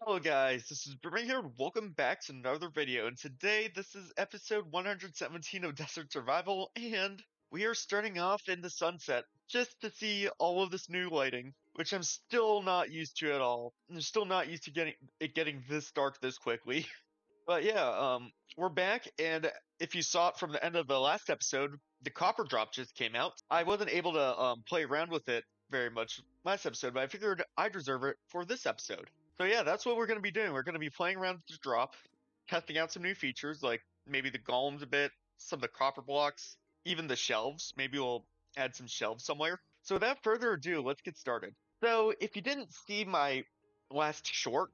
Hello guys, this is Boomerang here. Welcome back to another video. And today, this is episode 117 of Desert Survival, and we are starting off in the sunset just to see all of this new lighting, which I'm still not used to at all. I'm still not used to getting this dark this quickly. But yeah, we're back, and if you saw it from the end of the last episode, the copper drop just came out. I wasn't able to play around with it very much last episode, but I figured I'd reserve it for this episode. So yeah, that's what we're going to be doing. We're going to be playing around with the drop, testing out some new features, like maybe the golems a bit, some of the copper blocks, even the shelves. Maybe we'll add some shelves somewhere. So without further ado, let's get started. So if you didn't see my last short,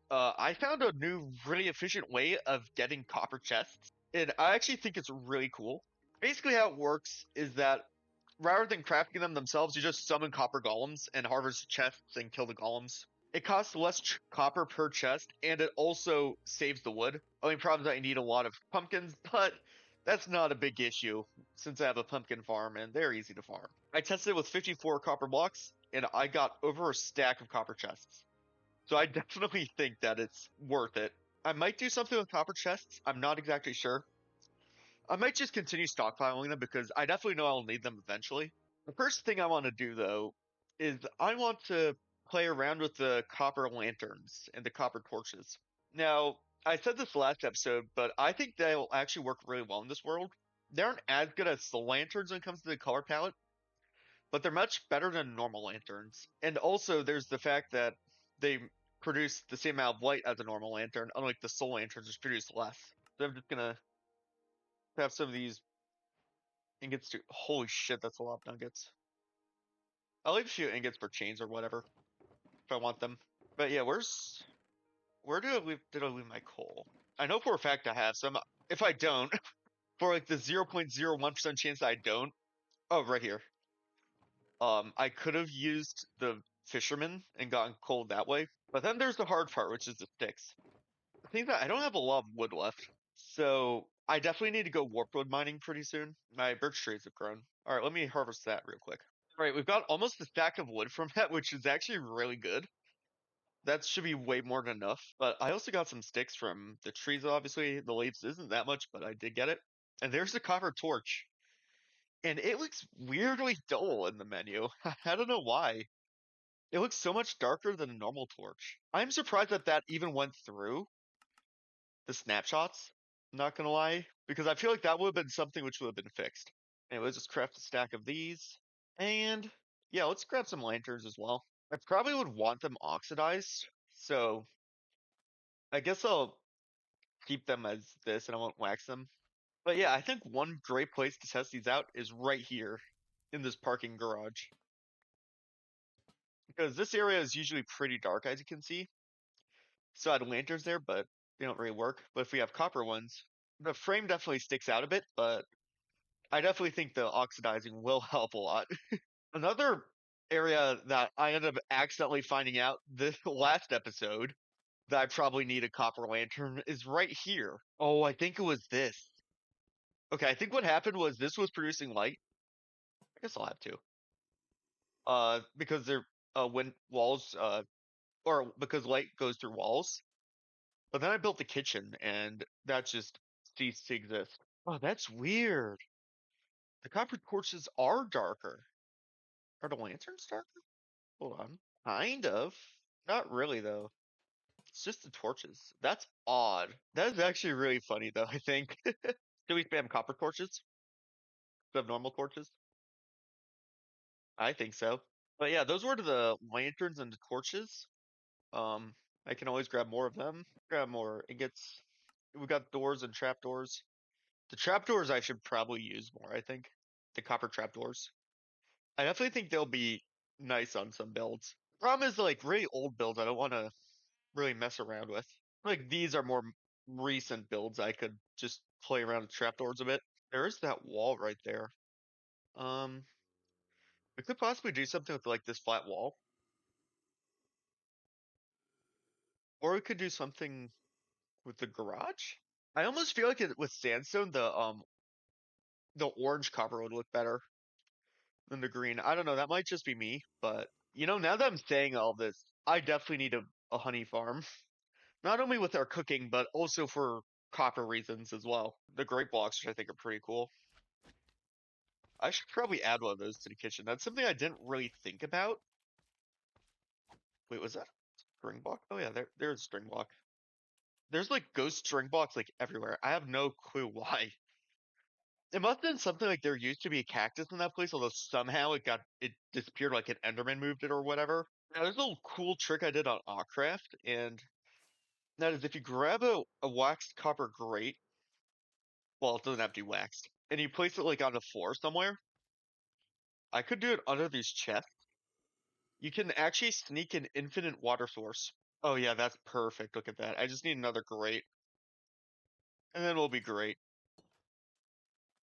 I found a new, really efficient way of getting copper chests, and I actually think it's really cool. Basically, how it works is that rather than crafting them themselves, you just summon copper golems and harvest chests and kill the golems. It costs less copper per chest, and it also saves the wood. Only problem is that you need a lot of pumpkins, but that's not a big issue since I have a pumpkin farm and they're easy to farm. I tested it with 54 copper blocks, and I got over a stack of copper chests. So I definitely think that it's worth it. I might do something with copper chests. I'm not exactly sure. I might just continue stockpiling them because I definitely know I'll need them eventually. The first thing I want to do though is I want to play around with the copper lanterns and the copper torches. Now, I said this last episode, but I think they'll actually work really well in this world. They aren't as good as the lanterns when it comes to the color palette, but they're much better than normal lanterns. And also, there's the fact that they produce the same amount of light as a normal lantern, unlike the soul lanterns, which produce less. So I'm just gonna have some of these ingots to. Holy shit, that's a lot of nuggets. I'll leave a few ingots for chains or whatever if I want them. But yeah, where did I leave my coal? I know for a fact I have some. If I don't, for like the 0.01% chance that I don't, oh, right here. I could have used the fisherman and gotten coal that way. But then there's the hard part, which is the sticks. I think that I don't have a lot of wood left. So I definitely need to go warp wood mining pretty soon. My birch trees have grown. Alright, let me harvest that real quick. Alright, we've got almost a stack of wood from that, which is actually really good. That should be way more than enough. But I also got some sticks from the trees, obviously. The leaves isn't that much, but I did get it. And there's the copper torch. And it looks weirdly dull in the menu. I don't know why. It looks so much darker than a normal torch. I'm surprised that that even went through the snapshots, not gonna lie, because I feel like that would have been something which would have been fixed. Anyway, let's just craft a stack of these. And yeah, let's grab some lanterns as well. I probably would want them oxidized, so I guess I'll keep them as this and I won't wax them. But yeah, I think one great place to test these out is right here in this parking garage. Because this area is usually pretty dark, as you can see. So I had lanterns there, but they don't really work. But if we have copper ones, the frame definitely sticks out a bit, but I definitely think the oxidizing will help a lot. Another area that I ended up accidentally finding out this last episode that I probably need a copper lantern is right here. Oh, I think it was this. Okay, I think what happened was this was producing light. I guess I'll have to. Because they're when walls or because light goes through walls. But then I built the kitchen and that just ceased to exist. Oh, that's weird. The copper torches are darker. Are the lanterns darker? Hold on. Kind of. Not really though. It's just the torches. That's odd. That is actually really funny though, I think. Do we spam copper torches? Do we have normal torches? I think so. But yeah, those were the lanterns and the torches. Um, I can always grab more of them. Grab more ingots. We got doors and trapdoors. The trapdoors I should probably use more, I think. The copper trapdoors. I definitely think they'll be nice on some builds. Problem is, like, really old builds I don't want to really mess around with. Like, these are more recent builds I could just play around with trapdoors a bit. There is that wall right there. Um, we could possibly do something with, like, this flat wall. Or we could do something with the garage. I almost feel like with sandstone, the orange copper would look better than the green. I don't know. That might just be me, but now that I'm saying all this, I definitely need a honey farm. Not only with our cooking, but also for copper reasons as well. The great blocks, which I think are pretty cool. I should probably add one of those to the kitchen. That's something I didn't really think about. Wait, was that string block? Oh yeah, there's a string block. There's like ghost string blocks like everywhere. I have no clue why. It must have been something like there used to be a cactus in that place, although somehow it disappeared like an Enderman moved it or whatever. Now there's a little cool trick I did on Awcraft, and that is if you grab a waxed copper grate, well it doesn't have to be waxed, and you place it like on the floor somewhere. I could do it under these chests. You can actually sneak an infinite water source. Oh yeah, that's perfect. Look at that. I just need another grate, and then we'll be great.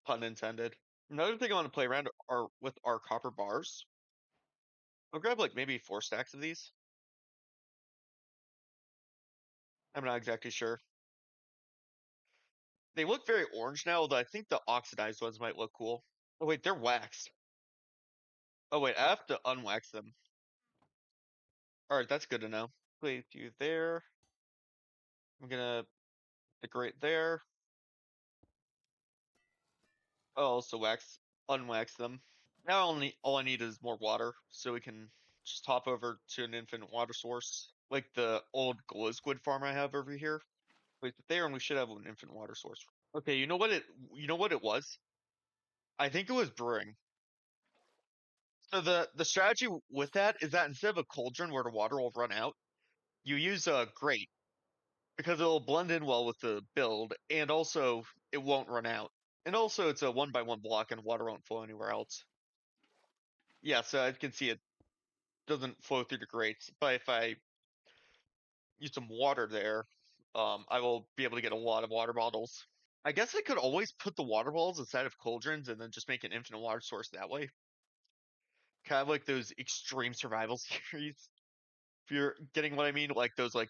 Pun intended. Another thing I want to play around are with our copper bars. I'll grab like maybe 4 stacks of these. I'm not exactly sure. They look very orange now, although I think the oxidized ones might look cool. Oh wait, they're waxed. Oh wait, I have to unwax them. Alright, that's good to know. Place you there. I'm gonna decorate there. I'll also unwax them. Now all I need is more water, so we can just hop over to an infinite water source, like the old glow squid farm I have over here. Place it there, and we should have an infinite water source. Okay, you know what it was? I think it was brewing. So the strategy with that is that instead of a cauldron where the water will run out, you use a grate because it'll blend in well with the build, and also it won't run out. And also it's a 1 by 1 block and water won't flow anywhere else. Yeah, so I can see it doesn't flow through the grates, but if I use some water there, I will be able to get a lot of water bottles. I guess I could always put the water bottles inside of cauldrons and then just make an infinite water source that way. Kind of like those extreme survival series. If you're getting what I mean, like those like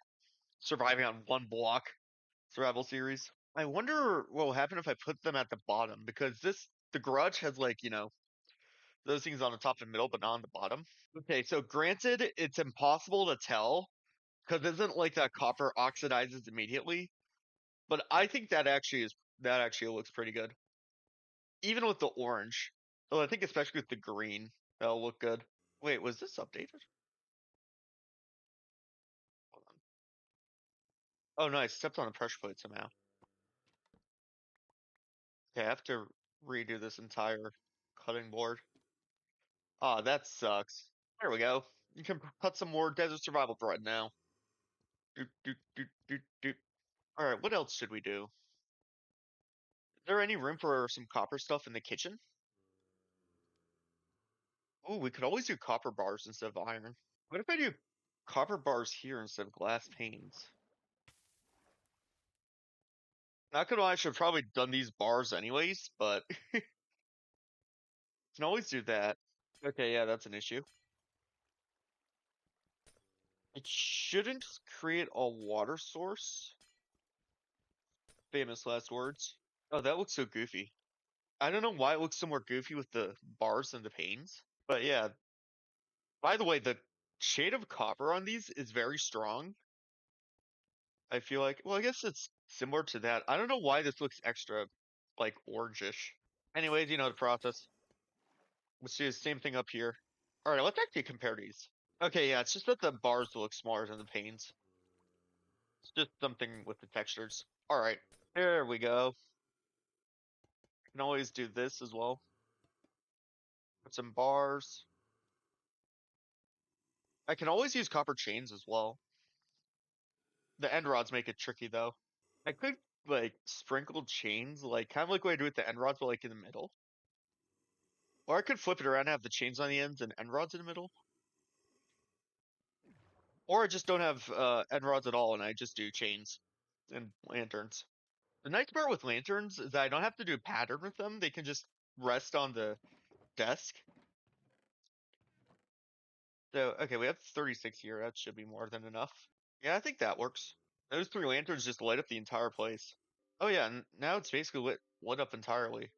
surviving on 1 block survival series. I wonder what will happen if I put them at the bottom because the garage has like, those things on the top and middle, but not on the bottom. Okay, so granted, it's impossible to tell because isn't like that copper oxidizes immediately, but I think that actually looks pretty good. Even with the orange. Oh, I think especially with the green, that'll look good. Wait, was this updated? Hold on. Oh no, I stepped on a pressure plate somehow. Okay, I have to redo this entire cutting board. Ah, that sucks. There we go. You can cut some more desert survival bread now. Doot, doot, doot, doot, doot. Alright, what else should we do? Is there any room for some copper stuff in the kitchen? Oh, we could always do copper bars instead of iron. What if I do copper bars here instead of glass panes? Not gonna lie, I should have probably done these bars anyways, but can always do that. Okay, yeah, that's an issue. It shouldn't create a water source. Famous last words. Oh, that looks so goofy. I don't know why it looks so more goofy with the bars and the panes. But yeah, by the way, the shade of copper on these is very strong. I feel like, well, I guess it's similar to that. I don't know why this looks extra, like, orangish. Anyways, you know the process. Let's do the same thing up here. Alright, let's actually compare these. Okay, yeah, it's just that the bars look smaller than the panes. It's just something with the textures. Alright, there we go. Can always do this as well. Put some bars. I can always use copper chains as well. The end rods make it tricky though. I could like sprinkle chains, like kind of like what I do with the end rods, but like in the middle. Or I could flip it around and have the chains on the ends and end rods in the middle. Or I just don't have end rods at all and I just do chains and lanterns. The nice part with lanterns is that I don't have to do a pattern with them. They can just rest on the desk. So, okay, we have 36 here. That should be more than enough. Yeah, I think that works. Those 3 lanterns just light up the entire place. Oh yeah, and now it's basically lit up entirely.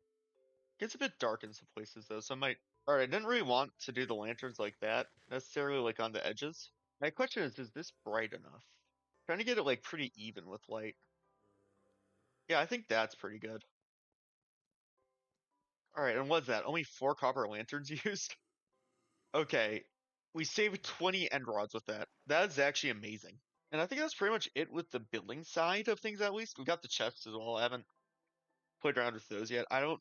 Gets a bit dark in some places though, so I might. Alright, I didn't really want to do the lanterns like that, necessarily like on the edges. My question is this bright enough? Trying to get it like pretty even with light. Yeah, I think that's pretty good. Alright, and what's that? Only 4 copper lanterns used? Okay. We saved 20 end rods with that. That is actually amazing. And I think that's pretty much it with the building side of things at least. We got the chests as well. I haven't played around with those yet. I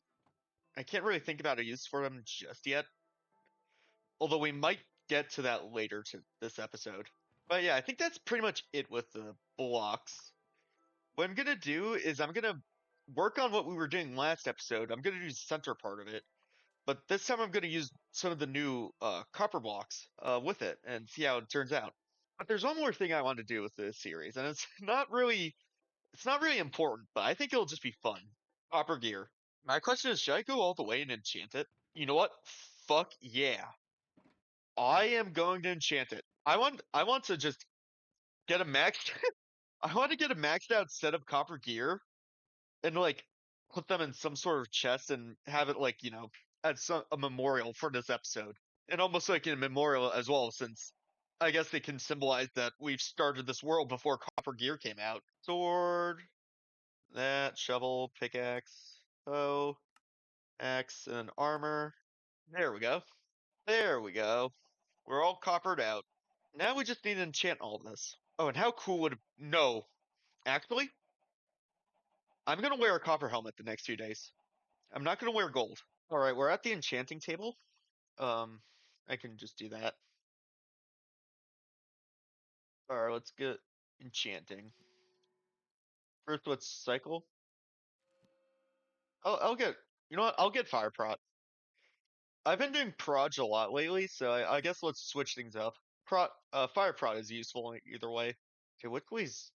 can't really think about a use for them just yet. Although we might get to that later to this episode. But yeah, I think that's pretty much it with the blocks. What I'm gonna do is I'm gonna work on what we were doing last episode. I'm gonna do the center part of it. But this time I'm gonna use some of the new copper blocks with it and see how it turns out. But there's one more thing I want to do with this series, and it's not really important, but I think it'll just be fun. Copper gear. My question is, should I go all the way and enchant it? You know what? Fuck yeah. I am going to enchant it. I want to just get a maxed I want to get a maxed out set of copper gear and like put them in some sort of chest and have it like, as a memorial for this episode. And almost like a memorial as well, since I guess they can symbolize that we've started this world before copper gear came out. Sword, that, shovel, pickaxe, bow, axe, and armor. There we go. There we go. We're all coppered out. Now we just need to enchant all of this. Oh, and how cool would it... No. Actually, I'm gonna wear a copper helmet the next few days. I'm not gonna wear gold. Alright, we're at the enchanting table. I can just do that. Alright, let's get enchanting. First, let's cycle. I'll get... You know what? I'll get fire prot. I've been doing proj a lot lately, so I guess let's switch things up. Fire prot is useful either way. Okay, what way's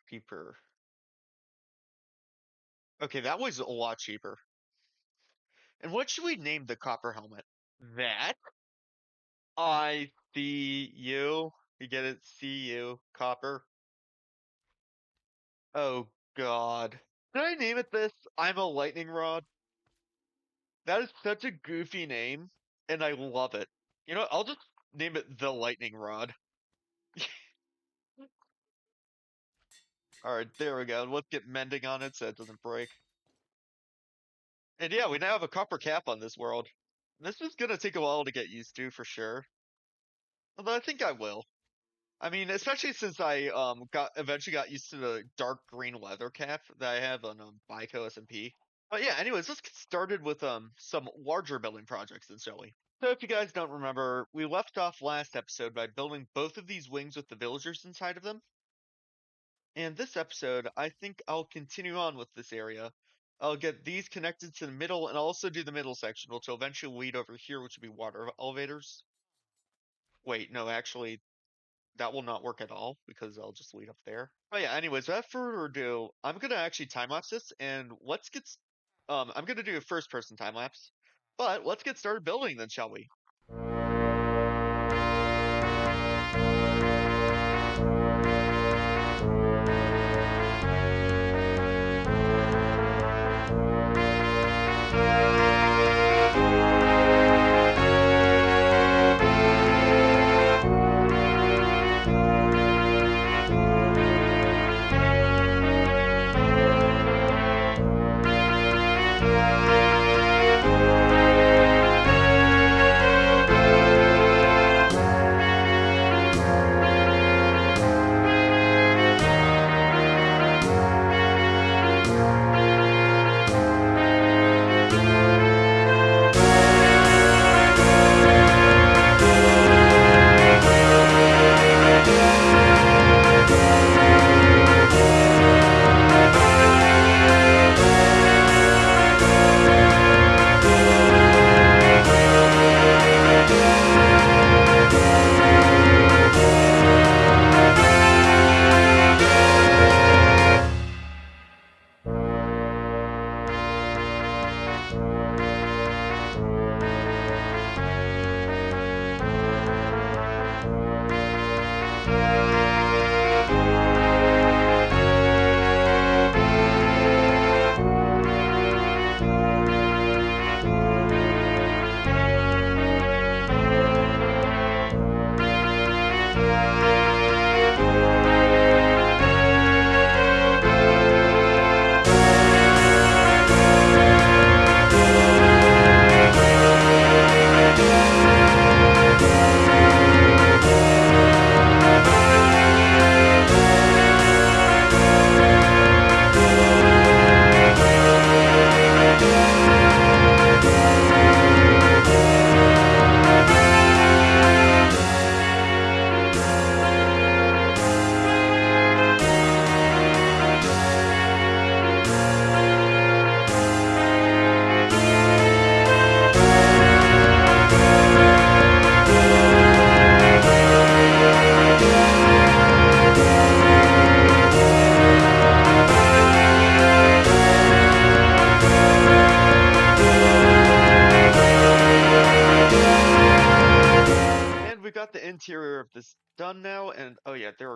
cheaper? Okay, that was a lot cheaper. And what should we name the copper helmet? That? I see you. You get it? See you. Copper. Oh, God. Did I name it this? I'm a lightning rod? That is such a goofy name, and I love it. You know what? I'll just name it the lightning rod. Alright, there we go. Let's get mending on it so it doesn't break. And yeah, we now have a copper cap on this world. This is gonna take a while to get used to, for sure. Although I think I will. I mean, especially since I eventually got used to the dark green leather cap that I have on Baico SMP. But yeah, anyways, let's get started with some larger building projects then, shall we? So if you guys don't remember, we left off last episode by building both of these wings with the villagers inside of them. And this episode, I think I'll continue on with this area. I'll get these connected to the middle and I'll also do the middle section, which will eventually lead over here, which will be water elevators. Wait, no, actually, that will not work at all because I'll just lead up there. Oh yeah, anyways, without further ado, I'm gonna actually time lapse this and let's get I'm gonna do a first person time lapse. But let's get started building then, shall we?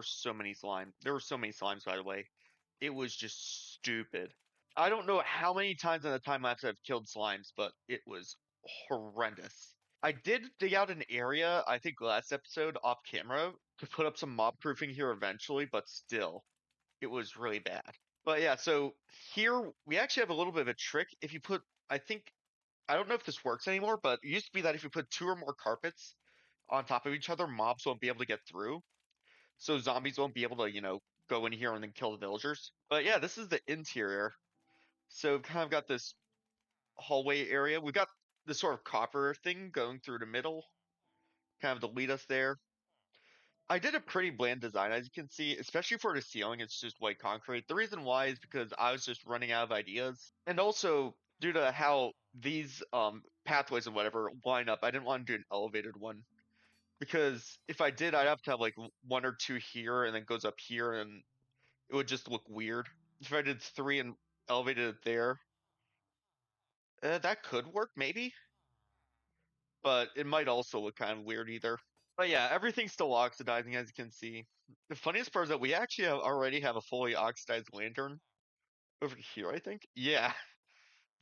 were so many slime. There were so many slimes, by the way. It was just stupid. I don't know how many times in the time lapse I've killed slimes, but it was horrendous. I did dig out an area, I think last episode off camera, to put up some mob proofing here eventually, but still, it was really bad. But yeah, so here we actually have a little bit of a trick. If you put, I think, I don't know if this works anymore, but it used to be that if you put 2 or more carpets on top of each other, mobs won't be able to get through. So zombies won't be able to, go in here and then kill the villagers. But yeah, this is the interior. So we've kind of got this hallway area. We've got this sort of copper thing going through the middle, kind of to lead us there. I did a pretty bland design, as you can see, especially for the ceiling. It's just white concrete. The reason why is because I was just running out of ideas, and also due to how these pathways and whatever line up, I didn't want to do an elevated one because if I did, I'd have to have like 1 or 2 here and then goes up here, and it would just look weird. If I did 3 and elevated it there, that could work maybe, but it might also look kind of weird either. But yeah, everything's still oxidizing, as you can see. The funniest part is that we actually already have a fully oxidized lantern over here, I think. Yeah,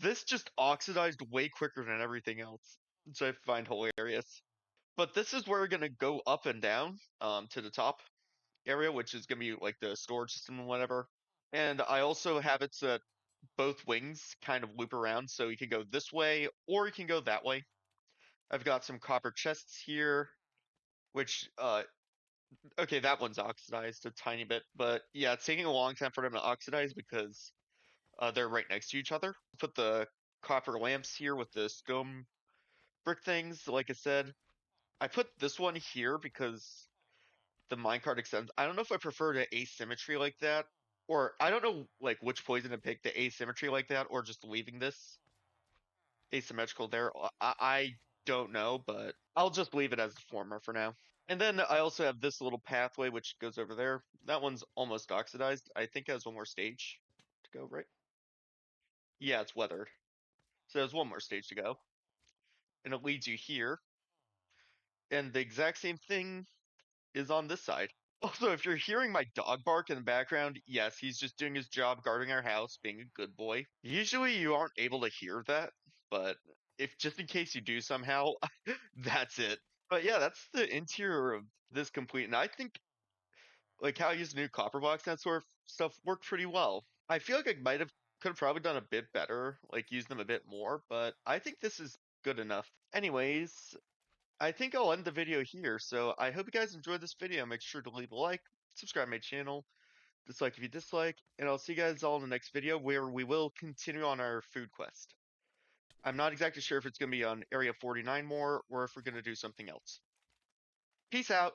this just oxidized way quicker than everything else, which I find hilarious. But this is where we're gonna go up and down to the top area, which is gonna be like the storage system and whatever. And I also have it so that both wings kind of loop around, so you can go this way or you can go that way. I've got some copper chests here, which okay, that one's oxidized a tiny bit, but yeah, it's taking a long time for them to oxidize because they're right next to each other. Put the copper lamps here with the stone brick things, like I said. I put this one here because the minecart extends. I don't know if I prefer the asymmetry like that, or I don't know like which poison to pick, the asymmetry like that, or just leaving this asymmetrical there. I don't know, but I'll just leave it as the former for now. And then I also have this little pathway which goes over there. That one's almost oxidized. I think it has one more stage to go, right? Yeah, it's weathered. So there's one more stage to go. And it leads you here. And the exact same thing is on this side. Also, if you're hearing my dog bark in the background, yes, he's just doing his job guarding our house, being a good boy. Usually you aren't able to hear that, but if just in case you do somehow, that's it. But yeah, that's the interior of this complete. And I think like how I used the new copper box and that sort of stuff worked pretty well. I feel like I could have probably done a bit better, like use them a bit more, but I think this is good enough. Anyways, I think I'll end the video here. So I hope you guys enjoyed this video. Make sure to leave a like, subscribe to my channel, dislike if you dislike, and I'll see you guys all in the next video where we will continue on our food quest. I'm not exactly sure if it's going to be on Area 49 more or if we're going to do something else. Peace out.